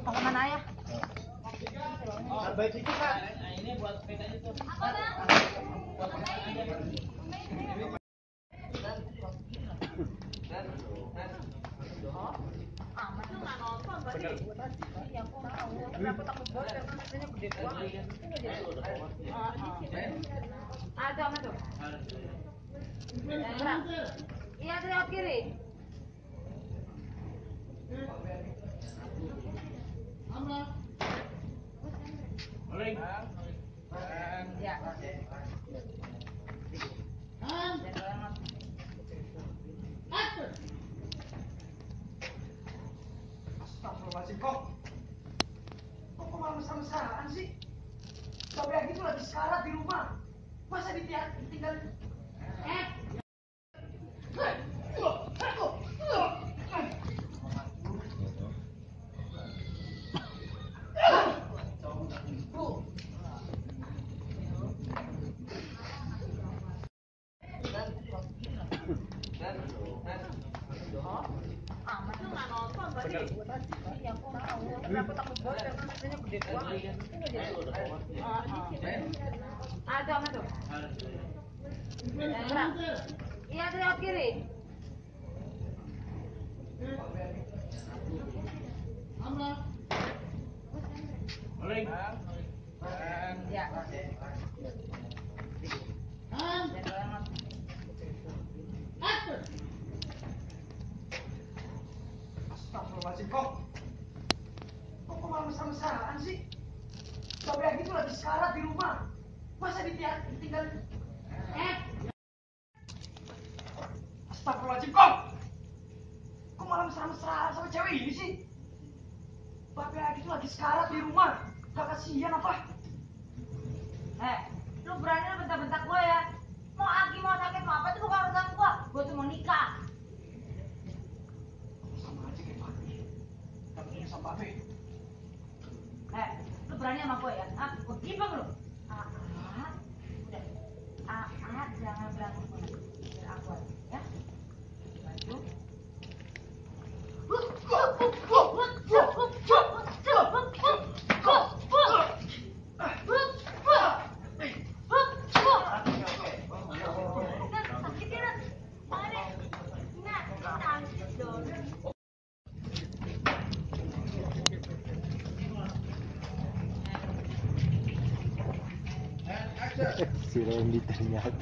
Mau kemana ya? Baik dikit, Kak. Nah, ini buat sepedanya tuh. Ada apa tuh? Iya, lewat kiri. Ya. Astagfirullahaladzim, kok malah mesra-mesraan sih? Sampai gitu lagi sekarat di rumah. Masa ditinggalin? Ada apa tuh? Iya, lewat kiri. Ya. Astagfirullahaladzim, kok malah mesra-mesraan sih? Sampai gitu lagi sekarat di rumah. Masa ditinggalin? Astagfirullahaladzim, kok malah mesra-mesraan sama cewek ini sih? Bapak gitu lagi sekarat di rumah. Gak kasihan apa? Lu berani bentak-bentak gua ya? Mau Aki mau sakit mau apa itu bukan urusan gua. Gua tuh mau nikah. Sama aja kayak Fatih. Tapi ini sama Babe. Lu berani sama gua ya? Gua gibeng lu. Udah. Jangan berantem sama gua. Biar aku aja, ya. Baju. Si Randy ternyata